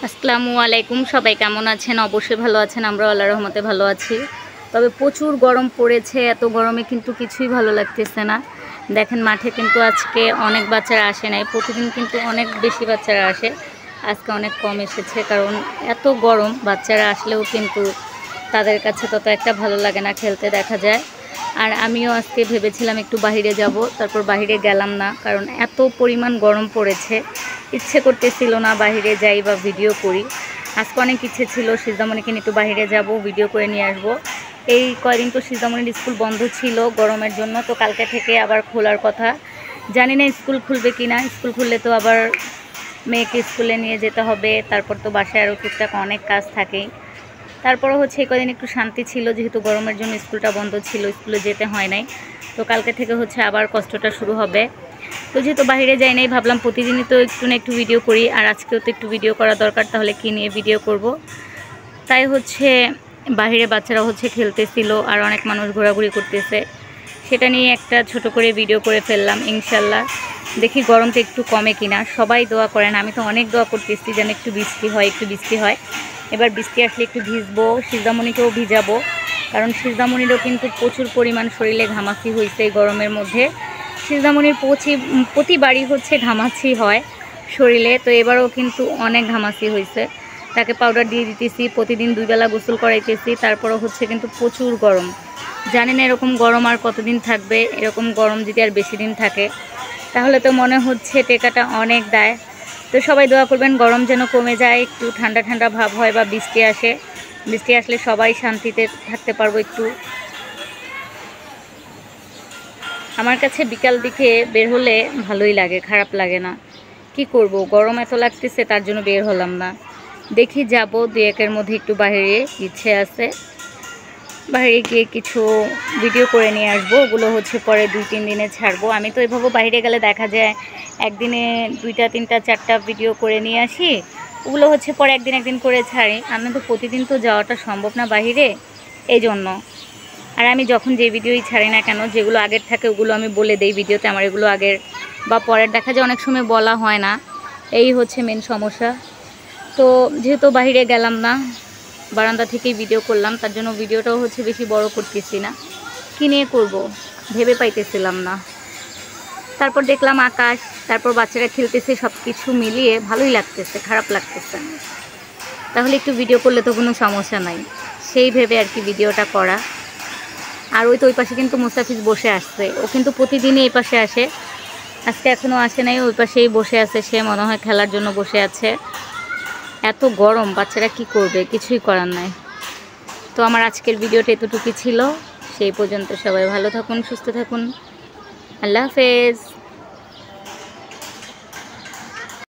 আসসালামু আলাইকুম। সবাই কেমন আছেন? অবশ্যই ভালো আছেন। আমরাও আল্লাহর রহমতে ভালো আছি। তবে প্রচুর গরম পড়েছে। এত গরমে কিন্তু কিছুই ভালো লাগতেছে না। দেখেন মাঠে কিন্তু আজকে অনেক বাচ্চারা আসে নাই। প্রতিদিন কিন্তু অনেক বেশি বাচ্চারা আসে। আজকে অনেক কম এসেছে, কারণ এত গরম বাচ্চারা আসলেও কিন্তু তাদের কাছে তত একটা ভালো লাগে না, খেলতে দেখা যায়। আর আমিও আজকে ভেবেছিলাম একটু বাহিরে যাব, তারপর বাহিরে গেলাম না, কারণ এত পরিমাণ গরম পড়েছে। ইচ্ছে করতেছিল না বাহিরে যাই বা ভিডিও করি। আজকে অনেক ইচ্ছে ছিল সিজদামণিকে নিয়ে একটু বাহিরে যাব, ভিডিও করে নিয়ে আসব। এই কয়দিন তো সিজদামণির স্কুল বন্ধ ছিল গরমের জন্য, তো কালকে থেকে আবার খোলার কথা। জানি না স্কুল খুলবে কি না। স্কুল খুললে তো আবার মেয়েকে স্কুলে নিয়ে যেতে হবে, তারপর তো বাসায় আরও টুকটাক অনেক কাজ থাকেই। তারপরও হচ্ছে এই কদিন একটু শান্তি ছিল, যেহেতু গরমের জন্য স্কুলটা বন্ধ ছিল, স্কুলে যেতে হয় নাই। তো কালকে থেকে হচ্ছে আবার কষ্টটা শুরু হবে। তো যেহেতু বাইরে যাই নাই, ভাবলাম প্রতিদিনই তো একটু না একটু ভিডিও করি, আর আজকেও তো একটু ভিডিও করা দরকার, তাহলে কী নিয়ে ভিডিও করব। তাই হচ্ছে বাইরে বাচ্চারা হচ্ছে খেলতেছিল, আর অনেক মানুষ ঘোরাঘুরি করতেছে, সেটা নিয়ে একটা ছোট করে ভিডিও করে ফেললাম। ইনশাল্লাহ দেখি গরমটা একটু কমে কিনা। সবাই দোয়া করেন, আমি তো অনেক দোয়া করতেছি যেন একটু বৃষ্টি হয়, একটু বৃষ্টি হয়। এবার বৃষ্টি আসলে একটু ভিজবো, সিজদামণিকেও ভিজাবো, কারণ সিজদামণিরও কিন্তু প্রচুর পরিমাণ শরীরে ঘামাচি হয়েছে এই গরমের মধ্যে। সিজদামণির প্রতিবারই হচ্ছে ঘামাচি হয় শরীরে, তো এবারও কিন্তু অনেক ঘামাচি হয়েছে। তাকে পাউডার দিয়ে দিতেছি, প্রতিদিন 2 বেলা গোসল করাইতেছি, তারপরও হচ্ছে কিন্তু প্রচুর গরম। জানি না এরকম গরম আর কতদিন থাকবে। এরকম গরম যদি আর বেশি দিন থাকে তাহলে তো মনে হচ্ছে টেকাটা অনেক দেয়। তো সবাই দোয়া করবেন গরম যেন কমে যায়, একটু ঠান্ডা ঠান্ডা ভাব হয় বা বৃষ্টি আসে। বৃষ্টি আসলে সবাই শান্তিতে থাকতে পারবো একটু। আমার কাছে বিকাল দিকে বের হলে ভালোই লাগে, খারাপ লাগে না। কি করব, গরম এত লাগতেছে, তার জন্য বের হলাম না। দেখি যাব 2-1-এর মধ্যে একটু বাইরে, ইচ্ছে আছে বাইরে গিয়ে কিছু ভিডিও করে নিয়ে আসবো। ওগুলো হচ্ছে পরে 2-3 দিনে ছাড়বো। আমি তো এভাবে বাইরে গেলে দেখা যায় একদিনে 2টা 3টা 4টা ভিডিও করে নিয়ে আসি, ওগুলো হচ্ছে পরে একদিন করে ছাড়ি। আমি তো প্রতিদিন তো যাওয়াটা সম্ভব না বাইরে, এই জন্য। আর আমি যখন যে ভিডিওই ছাড়ি না কেন, যেগুলো আগের থাকে ওগুলো আমি বলে দেই ভিডিওতে, আমার এগুলো আগের বা পরের দেখা যায় অনেক সময় বলা হয় না। এই হচ্ছে মেন সমস্যা। তো যেহেতু বাইরে গেলাম না, বারান্দা থেকেই ভিডিও করলাম, তার জন্য ভিডিওটাও হচ্ছে বেশি বড় করতেছি না। কী নিয়ে করব ভেবে পাইতেছিলাম না। তারপর দেখলাম আকাশ, তারপর বাচ্চারা খেলতেছে, সব কিছু মিলিয়ে ভালোই লাগতেছে, খারাপ লাগতেছে না। তাহলে একটু ভিডিও করলে তো কোনো সমস্যা নাই, সেই ভেবে আর কি ভিডিওটা করা। আর ওই তো ওই পাশে কিন্তু মুস্তাফিজ বসে আসছে, ও কিন্তু প্রতিদিনই এই পাশে আসে। আজকে এখনও আসে নাই, ওই পাশেই বসে আছে, সে মনে হয় খেলার জন্য বসে আছে। এত গরম, বাচ্চারা কি করবে, কিছুই করার নাই। তো আমার আজকের ভিডিওটা এতটুকুই ছিল। সেই পর্যন্ত সবাই ভালো থাকুন, সুস্থ থাকুন। আল্লাহ হাফেজ।